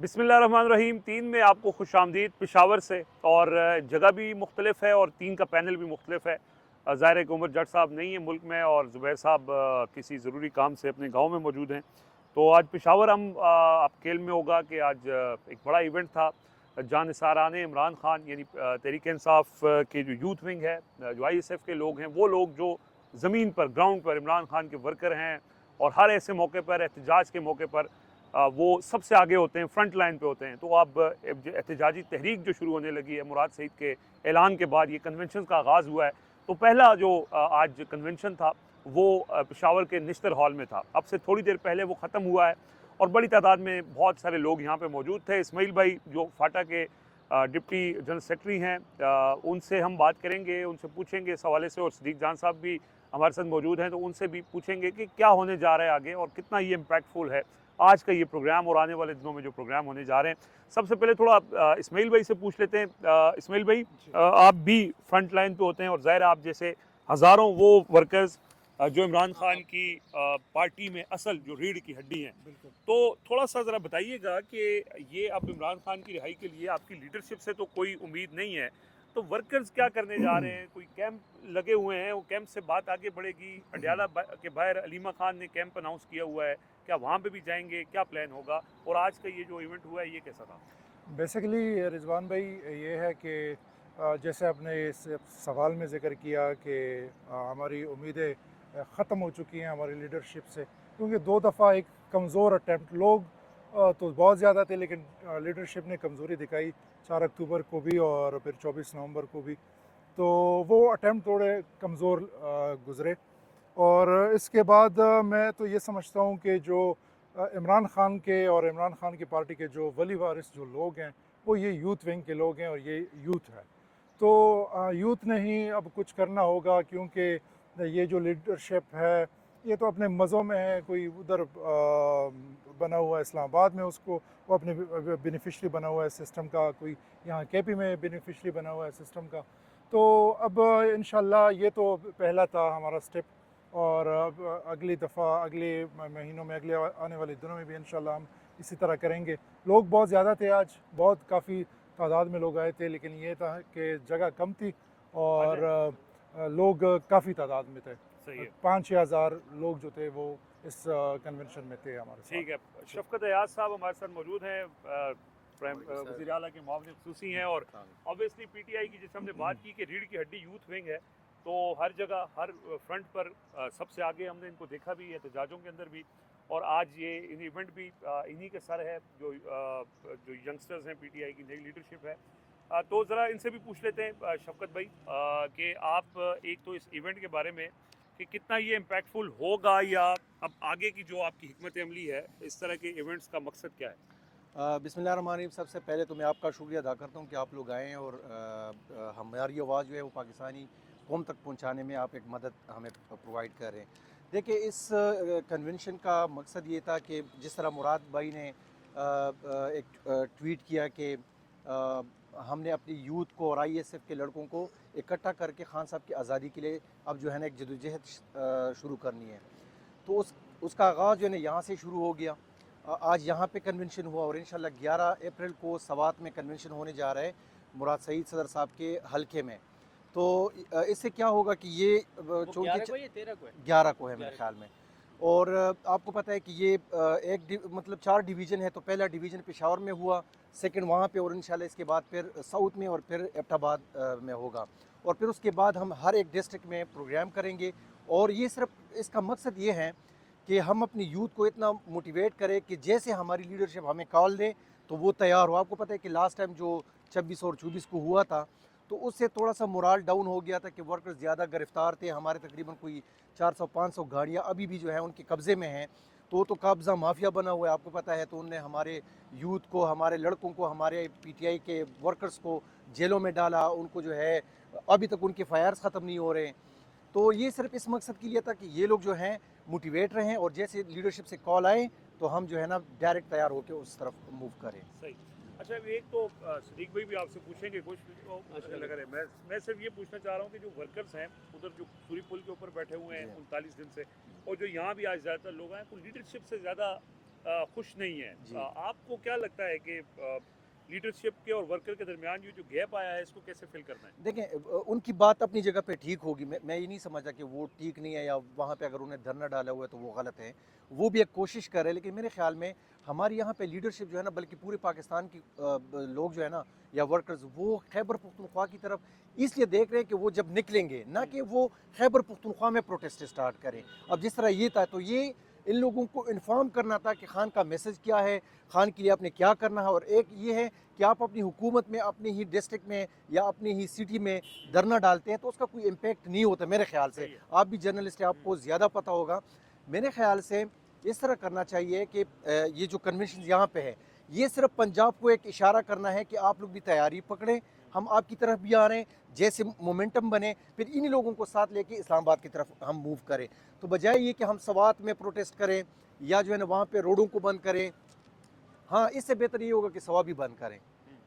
बिस्मिल्लाहिर्रहमानिर्रहीम। 3 में आपको खुशामदीद पेशावर से। और जगह भी मुख्तलिफ है और 3 का पैनल भी मुख्तलिफ है। ज़ाहिर है कि उमर जट साहब नहीं है मुल्क में और ज़ुबैर साहब किसी ज़रूरी काम से अपने गांव में मौजूद हैं। तो आज पेशावर हम आप केल में होगा कि आज एक बड़ा इवेंट था। जानिसारान इमरान खान यानी तहरीक इंसाफ के जो यूथ विंग है, जो ISF के लोग हैं, वो लोग जो ज़मीन पर ग्राउंड पर इमरान खान के वर्कर हैं और हर ऐसे मौके पर एहतजाज के मौके पर वो सबसे आगे होते हैं, फ्रंट लाइन पे होते हैं। तो अब एहतजाजी तहरीक जो शुरू होने लगी है मुराद सईद के ऐलान के बाद, ये कन्वेंशन का आगाज़ हुआ है। तो पहला जो आज कन्वेंशन था वो पेशावर के निश्तर हॉल में था। अब से थोड़ी देर पहले वो ख़त्म हुआ है और बड़ी तादाद में बहुत सारे लोग यहाँ पे मौजूद थे। इस्माइल भाई जो फाटा के डिप्टी जनरल सेक्रेटरी हैं, उनसे हम बात करेंगे, उनसे पूछेंगे इस हवाले से। और सदीक जान साहब भी हमारे साथ मौजूद हैं, तो उनसे भी पूछेंगे कि क्या होने जा रहा है आगे और कितना ये इम्पैक्टफुल है आज का ये प्रोग्राम और आने वाले दिनों में जो प्रोग्राम होने जा रहे हैं। सबसे पहले थोड़ा इस्माइल भाई से पूछ लेते हैं। इस्माइल भाई, आप भी फ्रंट लाइन पे होते हैं और ज़ाहिर आप जैसे हज़ारों वो वर्कर्स जो इमरान खान की पार्टी में असल जो रीढ़ की हड्डी हैं, तो थोड़ा सा ज़रा बताइएगा कि ये अब इमरान खान की रिहाई के लिए आपकी लीडरशिप से तो कोई उम्मीद नहीं है, तो वर्कर्स क्या करने जा रहे हैं? कोई कैंप लगे हुए हैं, वो कैंप से बात आगे बढ़ेगी? अडयाला के बाहर अलीमा खान ने कैंप अनाउंस किया हुआ है, क्या वहाँ पे भी जाएंगे? क्या प्लान होगा? और आज का ये जो इवेंट हुआ है ये कैसा था? बेसिकली रिजवान भाई, ये है कि जैसे आपने इस सवाल में ज़िक्र किया कि हमारी उम्मीदें ख़त्म हो चुकी हैं हमारी लीडरशिप से, क्योंकि 2 दफ़ा एक कमज़ोर अटैम्प्ट, लोग तो बहुत ज़्यादा थे लेकिन लीडरशिप ने कमज़ोरी दिखाई, 4 अक्टूबर को भी और फिर 24 नवंबर को भी। तो वो अटैम्प्ट थोड़े कमज़ोर गुज़रे। और इसके बाद मैं तो ये समझता हूँ कि जो इमरान खान के और इमरान खान की पार्टी के जो वली वारिस जो लोग हैं, वो ये यूथ विंग के लोग हैं और ये यूथ है। तो यूथ ने ही अब कुछ करना होगा, क्योंकि ये जो लीडरशिप है ये तो अपने मज़ों में है। कोई उधर बना हुआ है इस्लामाबाद में, उसको वो अपने बेनिफिशरी बना हुआ है सिस्टम का, कोई यहाँ KP में बेनिफिशरी बना हुआ है सिस्टम का। तो अब इंशाल्लाह ये तो पहला था हमारा स्टेप, और अब अगली दफ़ा अगले महीनों में, अगले आने वाले दिनों में भी इंशाल्लाह हम इसी तरह करेंगे। लोग बहुत ज़्यादा थे आज, बहुत काफ़ी तादाद में लोग आए थे, लेकिन ये था कि जगह कम थी और लोग काफ़ी तादाद में थे। सही है। 5-6 हज़ार लोग जो थे वो इस कन्वेंशन में थे हमारे साथ। ठीक है। शफकत अयाज साहब हमारे साथ मौजूद हैं, वज़ीर आला के मुआविन ख़ुसूसी हैं। और ऑब्वियसली PTI की जैसे हमने बात की कि रीढ़ की हड्डी यूथ विंग है, तो हर जगह हर फ्रंट पर सबसे आगे हमने इनको देखा भी है एहतजाजों के अंदर भी। और आज ये इवेंट भी इन्हीं के सर है, जो यंगस्टर्स हैं, PTI की नई लीडरशिप है। तो ज़रा इनसे भी पूछ लेते हैं शफकत भाई, कि आप एक तो इस इवेंट के बारे में कि कितना ये इम्पैक्टफुल होगा, या अब आगे की जो आपकी हिकमत अमली है इस तरह के इवेंट्स का मकसद क्या है? बिस्मिल्लाहिर्रहमानिर्रहीम। सबसे पहले तो मैं आपका शुक्रिया अदा करता हूँ कि आप लोग आए हैं और हमारी आवाज़ जो है वो पाकिस्तानी कौम तक पहुँचाने में आप एक मदद हमें प्रोवाइड कर रहे हैं। देखिए, इस कन्वेंशन का मकसद ये था कि जिस तरह मुराद भाई ने एक ट्वीट किया कि हमने अपनी यूथ को और ISF के लड़कों को इकट्ठा करके खान साहब की आज़ादी के लिए अब जो है ना एक जदोजहद शुरू करनी है। तो उसका आगाज़ जो है ना यहाँ से शुरू हो गया। आज यहाँ पे कन्वेंशन हुआ और इंशाल्लाह 11 अप्रैल को सवात में कन्वेंशन होने जा रहा है मुराद सईद सदर साहब के हलके में। तो इससे क्या होगा कि ये चूँकि 11 को है मेरे ख्याल में। और आपको पता है कि ये मतलब 4 डिवीज़न है। तो पहला डिवीज़न पेशावर में हुआ, सेकंड वहाँ पे, और इंशाल्लाह इसके बाद फिर साउथ में और फिर एबटाबाद में होगा। और फिर उसके बाद हम हर एक डिस्ट्रिक्ट में प्रोग्राम करेंगे। और ये सिर्फ इसका मकसद ये है कि हम अपनी यूथ को इतना मोटिवेट करें कि जैसे हमारी लीडरशिप हमें कॉल दे तो वो तैयार हो। आपको पता है कि लास्ट टाइम जो 26 और 24 को हुआ था, तो उससे थोड़ा सा मोराल डाउन हो गया था कि वर्कर्स ज़्यादा गिरफ्तार थे। हमारे तकरीबन कोई 400-500 गाड़ियाँ अभी भी जो है उनके कब्ज़े में हैं। तो कब्ज़ा माफिया बना हुआ है, आपको पता है। तो उनने हमारे यूथ को, हमारे लड़कों को, हमारे PTI के वर्कर्स को जेलों में डाला। उनको जो है अभी तक उनके फायर्स ख़त्म नहीं हो रहे हैं। तो ये सिर्फ इस मकसद के लिए था कि ये लोग जो हैं मोटिवेट रहें और जैसे लीडरशिप से कॉल आए तो हम जो है ना डायरेक्ट तैयार होकर उस तरफ मूव करें। सही। अच्छा, एक तो सदीक भाई भी आपसे पूछेंगे कुछ, तो लगा रहे मैं सिर्फ ये पूछना चाह रहा हूँ कि जो वर्कर्स हैं उधर जो सूरी पुल के ऊपर बैठे हुए हैं जी 39 दिन से, और जो यहाँ भी आज ज़्यादातर लोग हैं, तो लीडरशिप से ज़्यादा खुश नहीं है। जी। आपको क्या लगता है कि लीडरशिप के और वर्कर के दरमियान ये जो गैप आया है इसको कैसे फिल करना है? देखें उनकी बात अपनी जगह पे ठीक होगी, मैं ये नहीं समझता कि वो ठीक नहीं है या वहाँ पे अगर उन्हें धरना डाला हुआ है तो वो गलत है। वो भी एक कोशिश कर रहे हैं, लेकिन मेरे ख्याल में हमारे यहाँ पे लीडरशिप जो है ना, बल्कि पूरे पाकिस्तान की लोग जो है ना या वर्कर्स, वो खैबर पख्तूनख्वा की तरफ इसलिए देख रहे हैं कि वो जब निकलेंगे, ना कि वो खैबर पख्तूनख्वा में प्रोटेस्ट स्टार्ट करें। अब जिस तरह ये था, तो ये इन लोगों को इन्फॉर्म करना था कि खान का मैसेज क्या है, खान के लिए आपने क्या करना है। और एक ये है कि आप अपनी हुकूमत में, अपनी ही डिस्ट्रिक्ट में या अपनी ही सिटी में धरना डालते हैं तो उसका कोई इम्पेक्ट नहीं होता मेरे ख्याल से। आप भी जर्नलिस्ट हैं, आपको ज़्यादा पता होगा। मेरे ख्याल से इस तरह करना चाहिए कि ये जो कन्वेंशन यहाँ पे है, ये सिर्फ पंजाब को एक इशारा करना है कि आप लोग भी तैयारी पकड़ें, हम आपकी तरफ भी आ रहे हैं। जैसे मोमेंटम बने, फिर इन्हीं लोगों को साथ लेके इस्लामाबाद की तरफ हम मूव करें। तो बजाय ये कि हम सवात में प्रोटेस्ट करें या जो है ना वहाँ पे रोडों को बंद करें, हाँ इससे बेहतर ये होगा कि सवा भी बंद करें।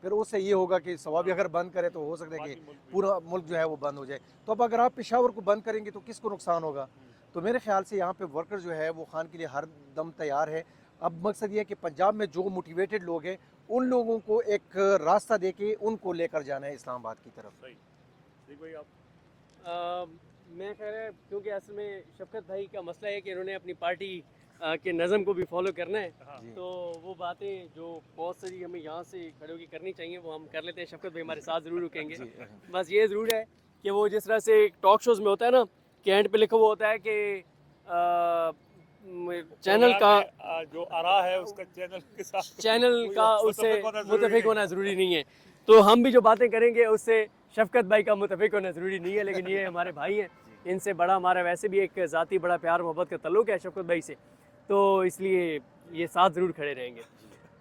फिर उससे ये होगा कि सवा भी अगर बंद करें तो हो सकता है कि पूरा मुल्क जो है वो बंद हो जाए। तो अब अगर आप पेशावर को बंद करेंगे तो किसको नुकसान होगा? तो मेरे ख्याल से यहाँ पे वर्कर जो है वो खान के लिए हर दम तैयार है। अब मकसद ये है कि पंजाब में जो मोटिवेटेड लोग हैं उन लोगों को एक रास्ता दे के उनको लेकर जाना है इस्लामाबाद की तरफ। सही। ठीक भाई, आप? मैं कह रहा क्योंकि असल में शफकत भाई का मसला है कि इन्होंने अपनी पार्टी के नज़म को भी फॉलो करना है। हाँ। तो वो बातें जो बहुत सारी हमें यहाँ से खड़े होकर करनी चाहिए वो हम कर लेते हैं। शफकत भाई हमारे साथ ज़रूर रुकेंगे। बस ये ज़रूर है कि वो जिस तरह से टॉक शोज़ में होता है ना कि एंड पे लिखा हुआ होता है कि चैनल का जो आरा है उसका चैनल के साथ चैनल का उससे मुतफिक होना ज़रूरी नहीं है। तो हम भी जो बातें करेंगे उससे शफकत भाई का मुतफिक होना ज़रूरी नहीं है, लेकिन ये हमारे भाई हैं, इनसे बड़ा हमारा वैसे भी एक ज़ाती बड़ा प्यार मोहब्बत का तल्लुक़ है शफकत भाई से, तो इसलिए ये साथ ज़रूर खड़े रहेंगे।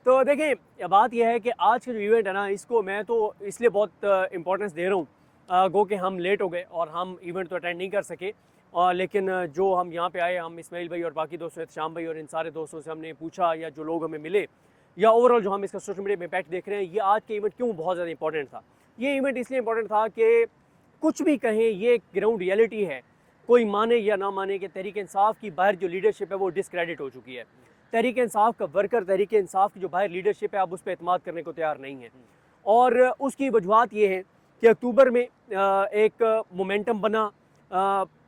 तो देखें बात यह है कि आज का जो इवेंट है ना, इसको मैं तो इसलिए बहुत इम्पोर्टेंस दे रहा हूँ, गो कि हम लेट हो गए और हम इवेंट तो अटेंड नहीं कर सके। और लेकिन जो हम यहाँ पे आए, हम इस्माइल भाई और बाकी दोस्तों, एहतशाम भाई और इन सारे दोस्तों से हमने पूछा, या जो लोग हमें मिले, या ओवरऑल जो हम इसका सोशल मीडिया में इम्पैक्ट देख रहे हैं, ये आज के इवेंट क्यों बहुत ज़्यादा इंपॉर्टेंट था। ये इवेंट इसलिए इंपॉर्टेंट था कि कुछ भी कहें, ये ग्राउंड रियलिटी है, कोई माने या ना माने कि तहरीक इंसाफ की बाहर जो लीडरशिप है वो डिसक्रेडिट हो चुकी है। तहरीक इंसाफ का वर्कर, तहरीक इंसाफ की जो बाहर लीडरशिप है, अब उस पर एतमाद करने को तैयार नहीं है। और उसकी वजूहत ये है कि अक्टूबर में एक मोमेंटम बना।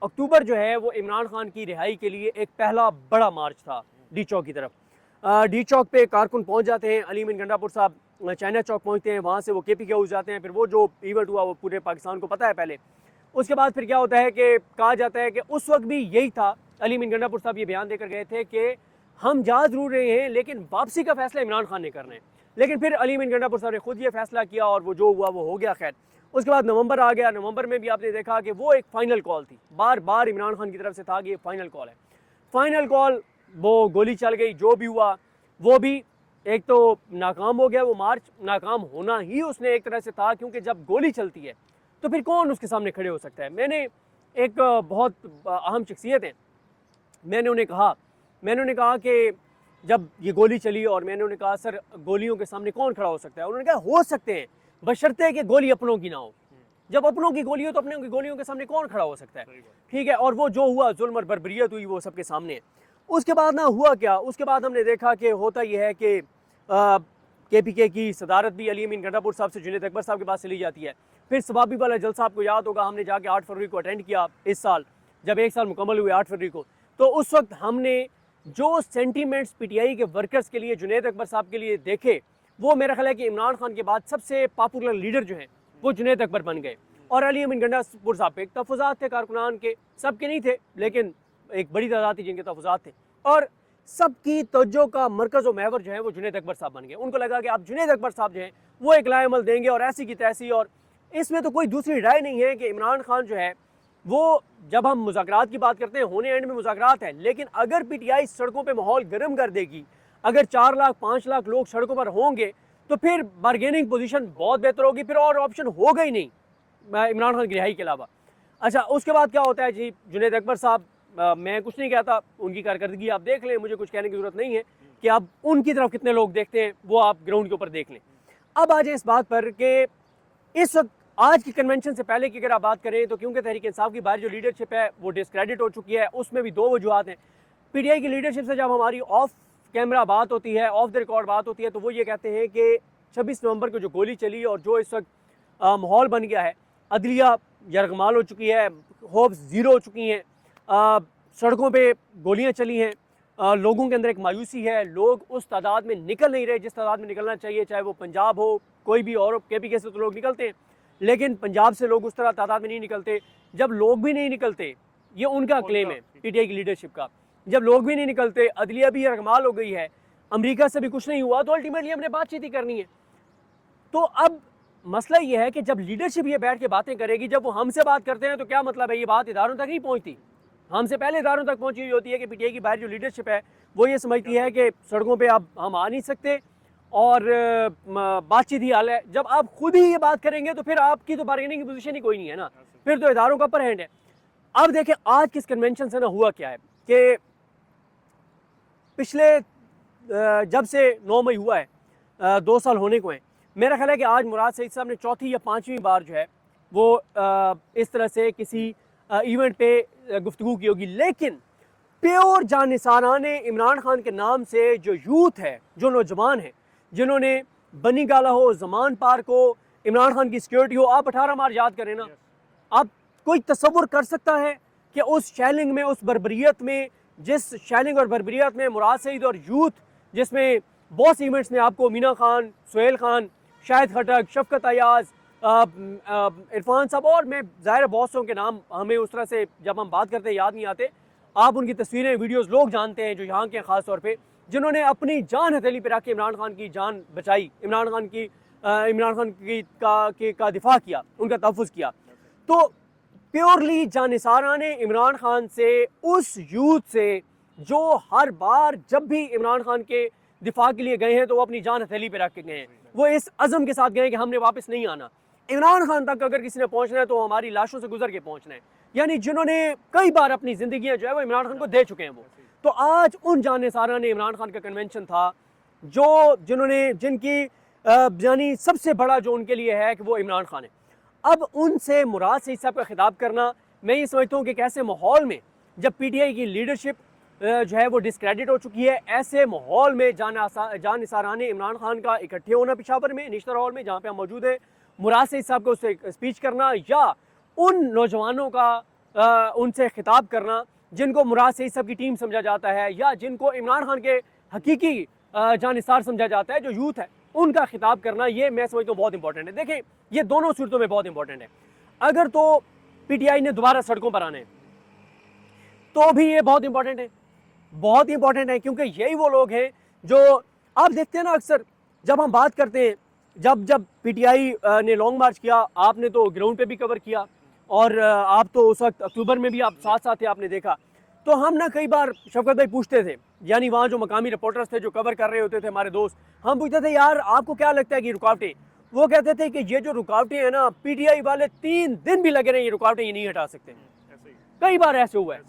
अक्टूबर जो है वो इमरान खान की रिहाई के लिए एक पहला बड़ा मार्च था डी चौक की तरफ। डी चौक पे कारकुन पहुंच जाते हैं, अली अमीन गंडापुर साहब चाइना चौक पहुंचते हैं, वहाँ से वो KPK हाउस जाते हैं। फिर वो जो इवेंट हुआ वो पूरे पाकिस्तान को पता है पहले। उसके बाद फिर क्या होता है कि कहा जाता है कि उस वक्त भी यही था, अली अमीन गंडापुर साहब ये बयान देकर गए थे कि हम जा जरूर रहे हैं लेकिन वापसी का फैसला इमरान खान ने करना है। लेकिन फिर अली अमीन गंडापुर साहब ने खुद ये फैसला किया और वो जो हुआ वो हो गया। खैर उसके बाद नवंबर आ गया। नवंबर में भी आपने देखा कि वो एक फ़ाइनल कॉल थी, बार बार इमरान खान की तरफ से था कि ये फ़ाइनल कॉल है। फ़ाइनल कॉल, वो गोली चल गई, जो भी हुआ वो भी एक तो नाकाम हो गया। वो मार्च नाकाम होना ही उसने एक तरह से था, क्योंकि जब गोली चलती है तो फिर कौन उसके सामने खड़े हो सकता है। मैंने एक बहुत अहम शख्सियत है, मैंने उन्हें कहा कि जब ये गोली चली और मैंने उन्हें कहा सर गोलियों के सामने कौन खड़ा हो सकता है। उन्होंने कहा हो सकते हैं, बशर्ते कि गोली अपनों की ना हो। जब अपनों की गोली हो तो अपने की गोलियों के सामने कौन खड़ा हो सकता है। ठीक है, और वो जो हुआ जुल्म और बर्बरियत हुई वो सबके सामने है। उसके बाद ना हुआ क्या, उसके बाद हमने देखा कि होता यह है कि KPK की सदारत भी अली अमीन गंडापुर साहब से जुनैद अकबर साहब के पास चली जाती है। फिर सवाबी वाला जलसा आपको याद होगा, हमने जाके 8 फरवरी को अटेंड किया इस साल, जब 1 साल मुकम्मल हुए 8 फरवरी को। तो उस वक्त हमने जो सेंटीमेंट्स PTI के वर्कर्स के लिए, जुनैद अकबर साहब के लिए देखे, वो मेरा ख्याल है कि इमरान खान के बाद सबसे पॉपुलर लीडर जो हैं वो जुनैद अकबर बन गए। और अली अमीन गंडापुर साहब पे एक तहफ़्फ़ुज़ात थे कारकुनान के, सबके नहीं थे लेकिन एक बड़ी तादाद थी जिनके तहफ़्फ़ुज़ात थे, और सबकी तवज्जो का मरकज़ व महवर जो है वो जुनैद अकबर साहब बन गए। उनको लगा कि आप जुनैद अकबर साहब जो हैं वो एक लाएमल देंगे और ऐसी की तैसी। और इसमें तो कोई दूसरी राय नहीं है कि इमरान खान जो है वो, जब हम मुज़ाकरात की बात करते हैं, होने एंड में मुज़ाकरात है, लेकिन अगर PTI सड़कों पर माहौल गर्म कर देगी, अगर 4 लाख 5 लाख लोग सड़कों पर होंगे तो फिर बारगेनिंग पोजीशन बहुत बेहतर होगी। फिर और ऑप्शन होगा ही नहीं इमरान खान की रिहाई के अलावा। अच्छा, उसके बाद क्या होता है जी, जुनैद अकबर साहब, मैं कुछ नहीं कहता, उनकी कारकर्दगी आप देख लें, मुझे कुछ कहने की ज़रूरत नहीं है कि आप उनकी तरफ कितने लोग देखते हैं, वो आप ग्राउंड के ऊपर देख लें। अब आ जाए इस बात पर कि इस वक्त आज की कन्वेंशन से पहले की अगर आप बात करें तो क्योंकि तहरीक इंसाफ की बाहर जो लीडरशिप है वो डिस्क्रेडिट हो चुकी है, उसमें भी 2 वजूहत हैं। PTI की लीडरशिप से जब हमारी ऑफ कैमरा बात होती है, ऑफ द रिकॉर्ड बात होती है, तो वो ये कहते हैं कि 26 नवंबर को जो गोली चली और जो इस वक्त माहौल बन गया है, अदलिया यरगमाल हो चुकी है, होप्स ज़ीरो हो चुकी हैं, सड़कों पे गोलियां चली हैं, लोगों के अंदर एक मायूसी है, लोग उस तादाद में निकल नहीं रहे जिस तादाद में निकलना चाहिए, चाहे वो पंजाब हो, कोई भी और KPK से तो लोग निकलते हैं, लेकिन पंजाब से लोग उस तरह तादाद में नहीं निकलते। जब लोग भी नहीं निकलते, ये उनका क्लेम है PTI की लीडरशिप का, जब लोग भी नहीं निकलते, अदलिया भी यरगमाल हो गई है, अमेरिका से भी कुछ नहीं हुआ, तो अल्टीमेटली हमने बातचीत ही करनी है। तो अब मसला ये है कि जब लीडरशिप ये बैठ के बातें करेगी, जब वो हमसे बात करते हैं तो क्या मतलब है, ये बात इदारों तक नहीं पहुंचती, हमसे पहले इदारों तक पहुंची हुई होती है कि PTI की बाहर जो लीडरशिप है वो ये समझती है कि सड़कों पे अब हम आ नहीं सकते और बातचीत ही हाल है। जब आप खुद ही ये बात करेंगे तो फिर आपकी तो बार्गेनिंग की पोजीशन ही कोई नहीं है ना, फिर तो इदारों का अपर हैंड है। अब देखें आज किस कन्वेंशन से ना हुआ क्या है कि पिछले जब से 9 मई हुआ है, 2 साल होने को हैं, मेरा ख्याल है कि आज मुराद सईद साहब ने चौथी या पाँचवीं बार जो है वो इस तरह से किसी इवेंट पे गुफ्तगू की होगी, लेकिन प्योर जानिसाराने इमरान खान के नाम से जो यूथ है, जो नौजवान है, जिन्होंने बनी गाला हो, जमान पार्क हो, इमरान खान की सिक्योरिटी हो, आप 18 मार्च याद करें ना, आप कोई तसव्वुर कर सकता है कि उस शैलिंग में, उस बर्बरियत में, जिस शैलिंग और बर्बरियत में मुराद सईद और यूथ, जिसमें बहुत सी इवेंट्स में आपको मीना खान, सुहेल खान, शाहिद खटक, शफकत अयाज, इरफान साहब और मैं ज़ाहिर बॉसों के नाम हमें उस तरह से जब हम बात करते हैं याद नहीं आते, आप उनकी तस्वीरें, वीडियोस लोग जानते हैं जो यहाँ के ख़ास तौर पे, जिन्होंने अपनी जान हथेली पे रख के इमरान खान की जान बचाई, इमरान खान का दिफा किया, उनका तहफ़्फ़ुज़ किया। तो प्योरली जानिसारा ने इमरान खान से, उस यूथ से जो हर बार जब भी इमरान खान के दिफा के लिए गए हैं तो वो अपनी जान हथेली पे रख के गए हैं, वो इस अज़म के साथ गए हैं कि हमने वापस नहीं आना। इमरान खान तक अगर किसी ने पहुंचना है तो हमारी लाशों से गुजर के पहुंचना है, यानी जिन्होंने कई बार अपनी ज़िंदगियाँ जो है वो इमरान खान को दे चुके हैं वो। तो आज उन जानिसारा ने इमरान खान का कन्वेंशन था, जिनकी यानी सबसे बड़ा जो उनके लिए है कि वो इमरान खान है। अब उनसे मुराद सईद साहब का खिताब करना, मैं ये समझता हूँ कि कैसे माहौल में जब PTI की लीडरशिप जो है वो डिस्क्रेडिट हो चुकी है, ऐसे माहौल में जानिसारा ने इमरान खान का इकट्ठे होना पेशावर में निश्तर हॉल में जहाँ पे हम मौजूद हैं, मुराद सईद साहब को उससे स्पीच करना या उन नौजवानों का उनसे खिताब करना जिनको मुराद सईद साहब की टीम समझा जाता है या जिनको इमरान खान के हकीकी जानिसार समझा जाता है, जो यूथ है, उनका खिताब करना, ये मैं समझता हूँ बहुत इंपॉर्टेंट है। देखें ये दोनों सूरतों में बहुत इंपॉर्टेंट है। अगर तो PTI ने दोबारा सड़कों पर आना है तो भी ये बहुत इंपॉर्टेंट है, बहुत इंपॉर्टेंट है, क्योंकि यही वो लोग हैं जो आप देखते हैं ना, अक्सर जब हम बात करते हैं, जब PTI ने लॉन्ग मार्च किया, आपने तो ग्राउंड पे भी कवर किया और आप तो उस वक्त अक्टूबर में भी आप साथ साथ थे, आपने देखा। तो हम ना कई बार शफकत भाई पूछते थे, यानी वहाँ जो मकामी रिपोर्टर्स थे जो कवर कर रहे होते थे हमारे दोस्त, हम पूछते थे यार आपको क्या लगता है कि रुकावटें, वो कहते थे कि ये जो रुकावटें हैं ना, PTI वाले 3 दिन भी लगे रहे ये रुकावटें ये नहीं हटा सकते। कई बार ऐसे हुआ है,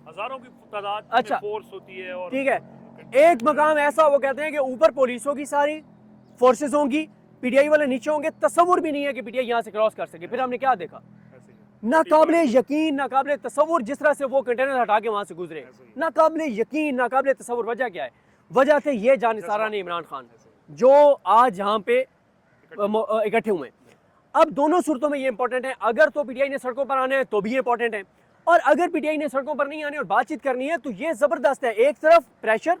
हजारों की तादाद अच्छा फोर्स होती है और ठीक है, एक मकाम ऐसा वो कहते हैं कि ऊपर पुलिस होगी, सारी फोर्सेस होंगी, PTI वाले नीचे होंगे, तस्वुर भी नहीं है कि PTI यहाँ से क्रॉस कर सके। फिर हमने क्या देखा, नाकाबिले यकीन, नाकाबिले तस्वुर, जिस तरह से वो कंटेनर हटा के वहाँ से गुजरे, नाकाबिले यकीन, नाकाबिले तस्वुर। वजह क्या है? वजह थे ये जानिसारा ने इमरान खान जो आज यहाँ पे इकट्ठे हुए हैं। अब दोनों सूरतों में ये इंपॉर्टेंट है, अगर तो PTI ने सड़कों पर आना है तो भी इंपॉर्टेंट है, और अगर PTI ने सड़कों पर नहीं आने और बातचीत करनी है तो ये ज़बरदस्त है। एक तरफ प्रेशर,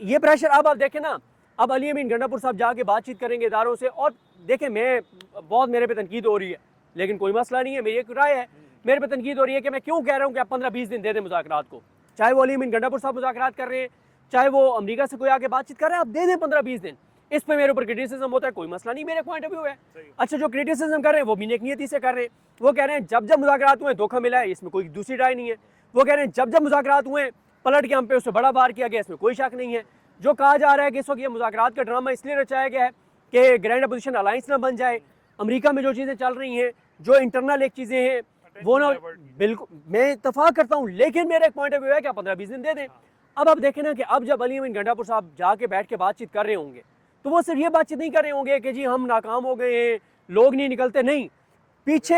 ये प्रेशर, अब आप देखें ना, अब अली अमीन गंडापुर साहब जाके बातचीत करेंगे इदारों से, और देखें मैं बहुत, मेरे पे तनकीद हो रही है, लेकिन कोई मसला नहीं है, मेरी एक राय है, मेरे पे तनकीद हो रही है कि मैं क्यों कह रहा हूँ कि आप 15-20 दिन दे दें मुज़ाकरात को, चाहे वो अली अमीन गंडापुर साहब मुज़ाकरात कर रहे हैं, चाहे वो अमेरिका से कोई आके बातचीत कर रहे हैं, आप दे दें 15-20 दिन। इस पे मेरे ऊपर क्रिटिसिज्म होता है, कोई मसला नहीं, मेरे पॉइंट ऑफ व्यू है। अच्छा, जो क्रिटिसिज्म कर रहे हैं वो भी नेक नियति से कर रहे हैं, वो कह रहे हैं जब जब मुज़ाकरात हुए धोखा मिला है, इसमें कोई दूसरी राय नहीं है। वो कह रहे हैं जब जब मुज़ाकरात हुए पलट के हम पे उससे बड़ा वार किया गया, इसमें कोई शक नहीं है। जो कहा जा रहा है कि इस वक्त ये मुज़ाकरात का ड्रामा इसलिए रचाया गया है कि ग्रैंड अपोजिशन अलायंस ना बन जाए, अमेरिका में जो चीज़ें चल रही हैं, जो इंटरनल एक चीज़ें हैं वो ना, बिल्कुल मैं इत्तफाक करता हूँ, लेकिन मेरा एक पॉइंट ऑफ व्यू है कि आप 15-20 दिन दे दें। अब आप देखें ना कि अब जब अली अमीन गंडापुर साहब जाके बैठ के बातचीत कर रहे होंगे तो वो सिर्फ ये बातचीत नहीं कर रहे होंगे कि जी हम नाकाम हो गए हैं, लोग नहीं निकलते, नहीं, पीछे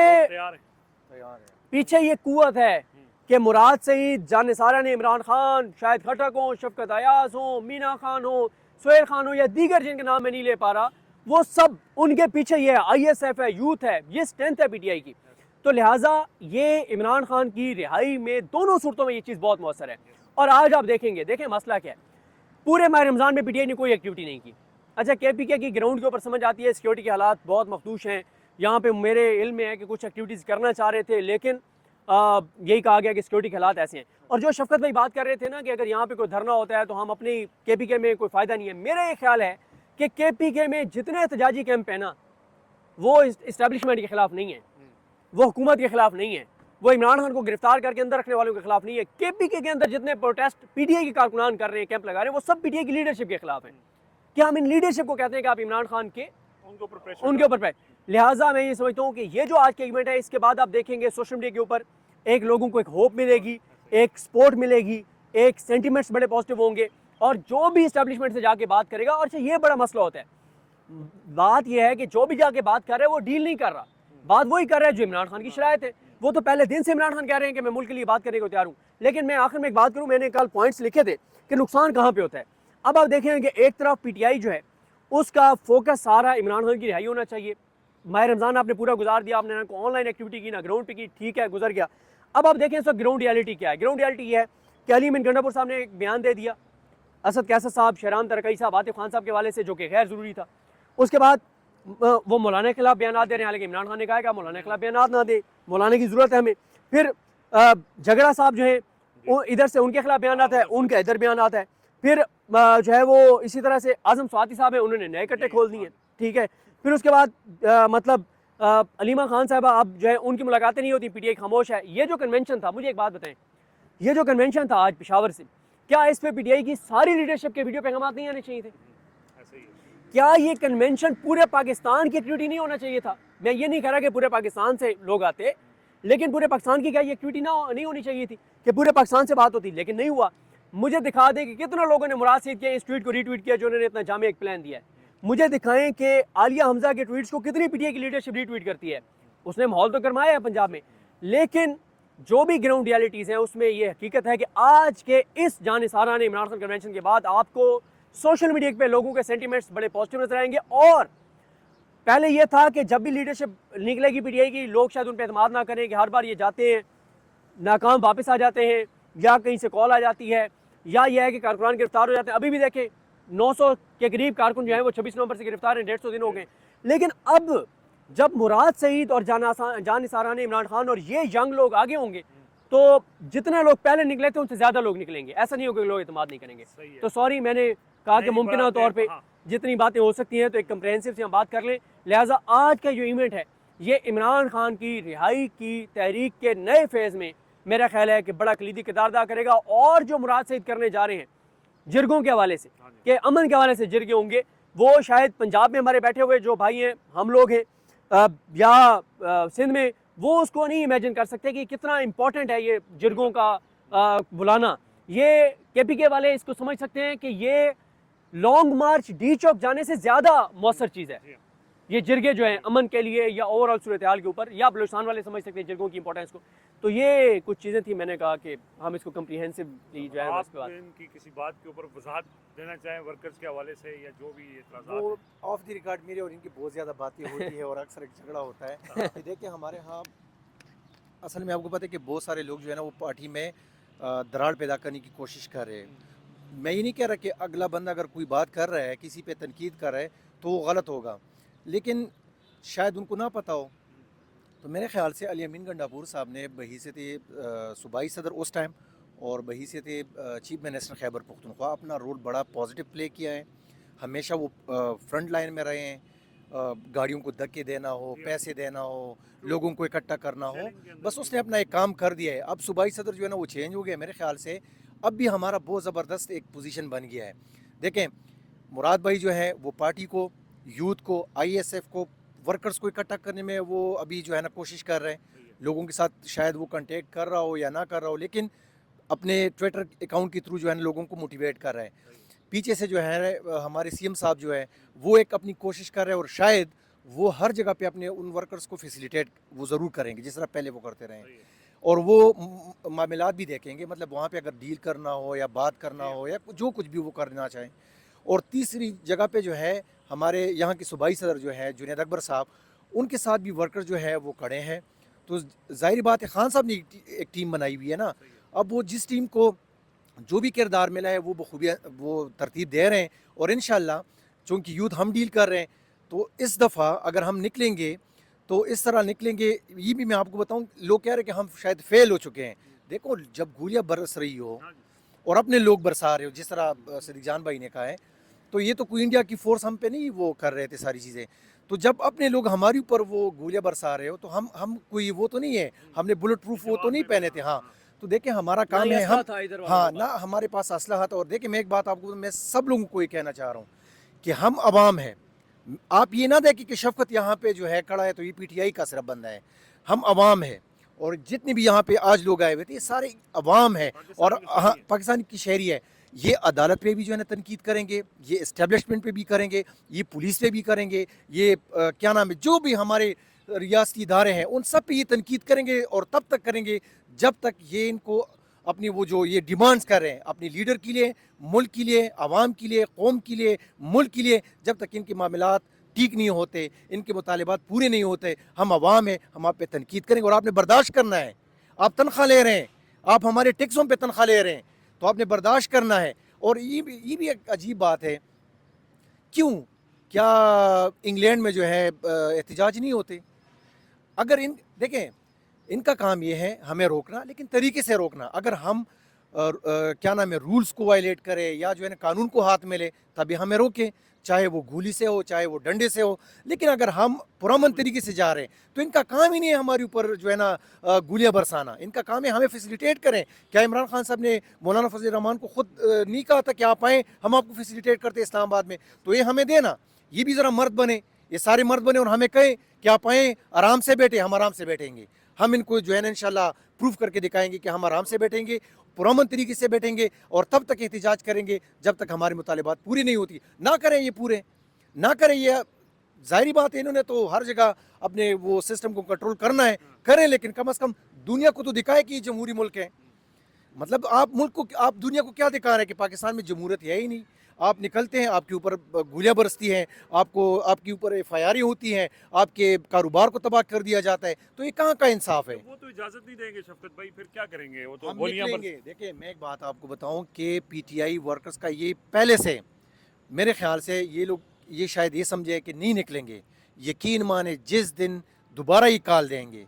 ये कुव्वत है, कि मुराद सईद, जान निसारा ने, इमरान खान, शाहिद खटक हो, शफकत अयाज हो, मीना खान हो, सुहेल खान हो या दीगर जिनके नाम मैं नहीं ले पा रहा, वो सब उनके पीछे ये है, ISF है, यूथ है, ये स्ट्रेंथ है PTI की। तो लिहाजा ये इमरान खान की रिहाई में दोनों सूरतों में ये चीज़ बहुत मौसर है। और आज आप देखेंगे, देखें मसला क्या है, पूरे माह रमज़ान में PTI ने कोई एक्टिविटी नहीं की। अच्छा, KPK की ग्राउंड के ऊपर समझ आती है सिक्योरिटी के हालात बहुत मखदूश हैं, यहाँ पे मेरे इल्म में है कि कुछ एक्टिविटीज़ करना चाह रहे थे, लेकिन यही कहा गया कि सिक्योरिटी के हालात ऐसे हैं। और जो शफकत भाई बात कर रहे थे ना कि अगर यहाँ पे कोई धरना होता है तो हम अपनी KPK में कोई फ़ायदा नहीं है, मेरा ये ख्याल है कि KPK में जितने एहतजाजी कैंप है ना, वो इस्टेब्लिशमेंट के ख़िलाफ़ नहीं है, वो हुकूमत के ख़िलाफ़ नहीं है, वो इमरान खान को गिरफ्तार करके अंदर रखने वालों के खिलाफ नहीं है। KPK के अंदर जितने प्रोटेस्ट PTI के कारकुनान कर रहे हैं, कैंप लगा रहे हैं, वो सब PTI की लीडरशिप के खिलाफ है। क्या हम इन लीडरशिप को कहते हैं कि आप इमरान खान के उनके ऊपर लिहाजा मैं ये समझता हूँ कि ये जो आज के इवेंट है, इसके बाद आप देखेंगे सोशल मीडिया के ऊपर एक लोगों को एक होप मिलेगी, एक सपोर्ट मिलेगी, एक सेंटिमेंट्स बड़े पॉजिटिव होंगे, और जो भी इस्टेब्लिशमेंट से जाके बात करेगा, और ये बड़ा मसला होता है, बात यह है कि जो भी जाके बात कर रहा है वो डील नहीं कर रहा, बात वही कर रहा है जो इमरान खान की शरायत है। वो तो पहले दिन से इमरान खान कह रहे हैं कि मैं मुल्क के लिए बात करने को तैयार हूँ, लेकिन मैं आखिर में एक बात करूँ, मैंने कल पॉइंट्स लिखे थे कि नुकसान कहाँ पे होता है। अब आप देखेंगे कि एक तरफ PTI जो है उसका फोकस सारा इमरान खान की रिहाई होना चाहिए। माह रमज़ान आपने पूरा गुजार दिया, आपने ना ऑनलाइन एक्टिविटी की ना ग्राउंड पे की, ठीक है, गुजर गया। अब आप देखें इस वक्त ग्राउंड रियलिटी क्या है। ग्राउंड रियलिटी ये है कि अली अमीन गंडापुर साहब ने एक बयान दे दिया, असद कैसर साहब, शहरान तरकई साहब, आतिफ खान साहब के हवाले से, जो कि गैर ज़रूरी था। उसके बाद वो मौलाना के खिलाफ बयान दे रहे हैं, हालांकि इमरान खान ने कहा है कि आप मौलाना के खिलाफ बयान ना दे, मौलाना की ज़रूरत है हमें। फिर झगड़ा साहब जो है वो इधर से उनके खिलाफ बयान आता है, उनका इधर बयान आता है। फिर जो है वो इसी तरह से आज़म स्वाति साहब है, उन्होंने नए कट्टे खोल दिए, ठीक है। फिर उसके बाद मतलब अलीमा खान साहबा, अब जो है उनकी मुलाकातें नहीं होती, PTI खामोश है। ये जो कन्वेंशन था, मुझे एक बात बताएं, ये जो कन्वेंशन था आज पेशावर से, क्या इस पे PTI की सारी लीडरशिप के वीडियो पैगाम नहीं आने चाहिए थे? क्या ये कन्वेंशन पूरे पाकिस्तान की एक्टिविटी नहीं होना चाहिए था? मैं ये नहीं कह रहा कि पूरे पाकिस्तान से लोग आते, लेकिन पूरे पाकिस्तान की क्या ये एक्टिविटी नहीं होनी चाहिए थी कि पूरे पाकिस्तान से बात होती, लेकिन नहीं हुआ। मुझे दिखा दे कि कितने लोगों ने मुराद सईद के इस ट्वीट को रीट्वीट किया जो उन्होंने इतना जामे एक प्लान दिया है। मुझे दिखाएं कि आलिया हमजा के ट्वीट्स को कितनी PTI की लीडरशिप रीट्वीट करती है। उसने माहौल तो गरमाया है पंजाब में, लेकिन जो भी ग्राउंड रियलिटीज़ हैं उसमें ये हकीकत है कि आज के इस जानिसारा ने इमरान खान कन्वेंशन के बाद आपको सोशल मीडिया पे लोगों के सेंटिमेंट्स बड़े पॉजिटिव नजर आएंगे। और पहले ये था कि जब भी लीडरशिप निकलेगी PTI की, लोग शायद उन पर एतमाद ना करें कि हर बार ये जाते हैं, नाकाम वापस आ जाते हैं, या कहीं से कॉल आ जाती है, या यह है कि कारकुनान गिरफ्तार हो जाते हैं। अभी भी देखें 900 के करीब कारकुन जो है वो 26 नवंबर से गिरफ्तार हैं, 150 दिन हो गए। लेकिन अब जब मुराद सईद और जान निसारा ने, इमरान खान और ये यंग लोग आगे होंगे, तो जितने लोग पहले निकले थे उनसे ज़्यादा लोग निकलेंगे। ऐसा नहीं होगा कि लोग एतमाद नहीं करेंगे। तो सॉरी, मैंने कहा कि मुमकिन तौर पर जितनी बातें हो सकती हैं तो एक कंप्रहेंसिव से हम बात कर लें। लिहाजा आज का जो इवेंट है ये इमरान खान की रिहाई की तहरीक के नए फेज़ में मेरा ख्याल है कि बड़ा कलीदी किरदार अदा करेगा। और जो मुराद सईद करने जा रहे हैं जिरगों के हवाले से, कि अमन के हवाले से जिरगे होंगे, वो शायद पंजाब में हमारे बैठे हुए जो भाई हैं, हम लोग हैं, या सिंध में, वो उसको नहीं इमेजिन कर सकते कि कितना इंपॉर्टेंट है ये जिरगों का बुलाना। ये KPK वाले इसको समझ सकते हैं कि ये लॉन्ग मार्च D चौक जाने से ज़्यादा मौसर चीज़ है ये जिरगे जो हैं अमन के लिए या ओवरऑल सूरत हाल के ऊपर, या बलूचिस्तान वाले समझ सकते हैं जिरगों की इंपॉर्टेंस को। तो ये कुछ चीज़ें थी, मैंने कहा कि हम इसको कम्प्रीहेंसिवली जो है आप इनकी किसी बात के ऊपर वजाहत देना चाहें वर्कर्स के हवाले से, या जो भी इतराज़ात वो ऑफ द रिकॉर्ड मेरे और इनकी बहुत ज़्यादा बातें होती है और अक्सर एक झगड़ा होता है। कि देखिए हमारे यहाँ असल में आपको पता है कि बहुत सारे लोग जो है ना वो पार्टी में दरार पैदा करने की कोशिश कर रहे हैं। मैं ये नहीं कह रहा कि अगला बंदा अगर कोई बात कर रहा है, किसी पे तनकीद कर रहा है, तो वो गलत होगा, लेकिन शायद उनको ना पता हो। तो मेरे ख्याल से अली अमीन गंडापुर साहब ने बहैसियत सूबाई सदर उस टाइम और बहैसियत चीफ मिनिस्टर खैबर पख्तूनख्वा अपना रोल बड़ा पॉजिटिव प्ले किया है। हमेशा वो फ्रंट लाइन में रहे हैं, गाड़ियों को धक्के देना हो, पैसे देना हो, लोगों को इकट्ठा करना हो, बस उसने अपना एक काम कर दिया है। अब सूबाई सदर जो है ना वो चेंज हो गया मेरे ख्याल से, अब भी हमारा बहुत ज़बरदस्त एक पोजीशन बन गया है। देखें मुराद भाई जो है वो पार्टी को, यूथ को, ISF को, वर्कर्स को इकट्ठा करने में वो अभी जो है ना कोशिश कर रहे हैं। लोगों के साथ शायद वो कांटेक्ट कर रहा हो या ना कर रहा हो, लेकिन अपने ट्विटर अकाउंट के थ्रू जो है ना लोगों को मोटिवेट कर रहा है। पीछे से जो है हमारे CM साहब जो है वो एक अपनी कोशिश कर रहे हैं, और शायद वो हर जगह पे अपने उन वर्कर्स को फैसिलिटेट वो ज़रूर करेंगे जिस तरह पहले वो करते रहे। और वो मामलात भी देखेंगे, मतलब वहाँ पे अगर डील करना हो या बात करना हो या जो कुछ भी वो करना चाहें। और तीसरी जगह पे जो है हमारे यहाँ के सूबाई सदर जो है जुनैद अकबर साहब, उनके साथ भी वर्कर जो है वो खड़े हैं। तो ज़ाहिर बात है खान साहब ने एक टीम बनाई हुई है ना, अब वो जिस टीम को जो भी किरदार मिला है वो बखूबियाँ वो तरतीब दे रहे हैं। और इंशाल्लाह चूँकि यूथ हम डील कर रहे हैं, तो इस दफ़ा अगर हम निकलेंगे तो इस तरह निकलेंगे। ये भी मैं आपको बताऊं, लोग कह रहे हैं कि हम शायद फेल हो चुके हैं। देखो, जब गोलियां बरस रही हो और अपने लोग बरसा रहे हो, जिस तरह सिद्दीक जान भाई ने कहा है, तो ये तो कोई इंडिया की फोर्स हम पे नहीं वो कर रहे थे सारी चीज़ें। तो जब अपने लोग हमारे ऊपर वो गोलियां बरसा रहे हो, तो हम कोई वो तो नहीं है, हमने बुलेट प्रूफ वो तो नहीं पहने थे। हाँ, तो देखिए हमारा काम है, हम हाँ ना हमारे पास असलहा था। और देखिए मैं एक बात आपको, मैं सब लोगों को ये कहना चाह रहा हूँ कि हम अवाम हैं। आप ये ना देखें कि शफकत यहाँ पे जो है खड़ा है तो ये पीटीआई का सिर्फ बंदा है। हम अवाम है, और जितने भी यहाँ पे आज लोग आए हुए थे ये सारे अवाम है और हाँ पाकिस्तान की शहरी है। ये अदालत पे भी जो है ना तनकीद करेंगे, ये इस्टेब्लिशमेंट पे भी करेंगे, ये पुलिस पे भी करेंगे, ये क्या नाम है जो भी हमारे रियासती इदारे हैं उन सब पे ये तनकीद करेंगे। और तब तक करेंगे जब तक ये इनको अपनी वो जो ये डिमांड्स कर रहे हैं अपनी लीडर के लिए, मुल्क के लिए, आवाम के लिए, कौम के लिए, मुल्क के लिए, जब तक इनके मामलात ठीक नहीं होते, इनके मुतालिबात पूरे नहीं होते, हम आवाम हैं, हम आप पे तनकीद करेंगे। और आपने बर्दाश्त करना है। आप तनख्वाह ले रहे हैं, आप हमारे टैक्सों पे तनख्वाह ले रहे हैं, तो आपने बर्दाश्त करना है। और ये भी एक अजीब बात है, क्यों क्या इंग्लैंड में जो है एहतजाज नहीं होते? अगर इन देखें, इनका काम ये है हमें रोकना, लेकिन तरीके से रोकना। अगर हम क्या नाम है रूल्स को वायलेट करें या जो है ना कानून को हाथ में ले, तभी हमें रोकें, चाहे वो गोली से हो चाहे वो डंडे से हो। लेकिन अगर हम पुरअमन तरीके से जा रहे हैं तो इनका काम ही नहीं है हमारे ऊपर जो है ना गोलियां बरसाना। इनका काम है हमें फैसिलिटेट करें। क्या इमरान खान साहब ने मौलाना फजल रहमान को खुद नहीं कहा था कि आप आएँ, हम आपको फैसिलिटेट करते इस्लामाबाद में? तो ये हमें देना, ये भी ज़रा मर्द बने, ये सारे मर्द बने और हमें कहें कि आप आएँ, आराम से बैठे, हम आराम से बैठेंगे। हम इनको जो है ना इंशाल्लाह प्रूफ करके दिखाएंगे कि हम आराम से बैठेंगे, पुरअमन तरीके से बैठेंगे और तब तक एहतजाज करेंगे जब तक हमारी मुतालिबात पूरी नहीं होती। ना करें ये पूरे, ना करें ये, जाहिर बात है इन्होंने तो हर जगह अपने वो सिस्टम को कंट्रोल करना है, करें, लेकिन कम से कम दुनिया को तो दिखाए कि ये जमहूरी मुल्क है। मतलब आप मुल्क को, आप दुनिया को क्या दिखा रहे हैं कि पाकिस्तान में जमहूरियत है ही नहीं। आप निकलते हैं, आपके ऊपर गोलियां बरसती हैं, आपको आपके ऊपर एफआईआर होती हैं, आपके कारोबार को तबाह कर दिया जाता है। तो ये कहाँ का इंसाफ है? वो तो इजाजत नहीं देंगे शफकत भाई, फिर क्या करेंगे? वो तो हम गोलियां निकलेंगे। देखिए मैं एक बात आपको बताऊं कि पीटीआई वर्कर्स का ये पहले से, मेरे ख्याल से ये लोग ये शायद ये समझे कि नहीं निकलेंगे। यकीन माने जिस दिन दोबारा ये कॉल देंगे,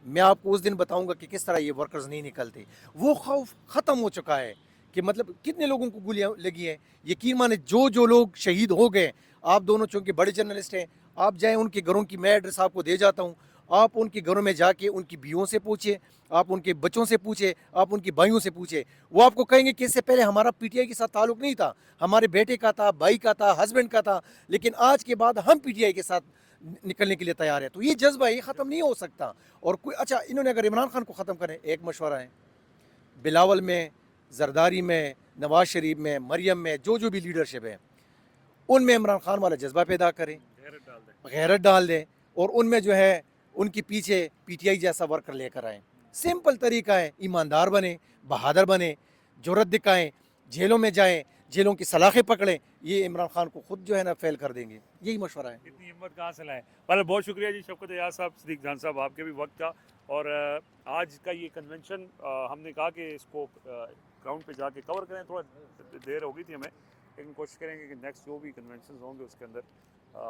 मैं आपको उस दिन बताऊंगा कि किस तरह ये वर्कर्स नहीं निकलते। वो खौफ ख़त्म हो चुका है कि मतलब कितने लोगों को गोलियां लगी हैं। यकीन माने जो लोग शहीद हो गए, आप दोनों चूँकि बड़े जर्नलिस्ट हैं, आप जाएँ उनके घरों की, मैं एड्रेस आपको दे जाता हूँ, आप उनके घरों में जाके उनकी बीवियों से पूछिए, आप उनके बच्चों से पूछे, आप उनकी भाइयों से पूछे, वो आपको कहेंगे कि इससे पहले हमारा पीटीआई के साथ ताल्लुक नहीं था, हमारे बेटे का था, भाई का था, हस्बैंड का था, लेकिन आज के बाद हम पीटीआई के साथ निकलने के लिए तैयार है। तो ये जज्बा ये ख़त्म नहीं हो सकता। और कोई अच्छा, इन्होंने अगर इमरान खान को ख़त्म करें, एक मशवरा है, बिलावल में, जरदारी में, नवाज शरीफ में, मरियम में, जो भी लीडरशिप है उनमें इमरान खान वाला जज्बा पैदा करें, गैरत डाल दें और उनमें जो है उनके पीछे पीटीआई जैसा वर्कर लेकर आएँ। सिंपल तरीका है, ईमानदार बने, बहादुर बने, जुर्रत दिखाएँ, जेलों में जाएँ, जेलों की सलाखें पकड़ें। ये इमरान खान को खुद जो है ना फेल कर देंगे। यही मशवरा है। इतनी हिम्मत कहाँ से लाएं? पहले बहुत शुक्रिया जी शफकत एजाज साहब, सिद्दीक जान साहब, आपके भी वक्त का। और आज का ये कन्वेंशन हमने कहा कि इसको ग्राउंड पे जाके कवर करें, थोड़ा देर हो गई थी हमें, लेकिन कोशिश करेंगे कि नेक्स्ट जो भी कन्वेंशन होंगे उसके अंदर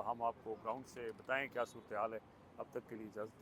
हम आपको ग्राउंड से बताएं क्या सूरत हाल है। अब तक के लिए इजाज़त दीजिए।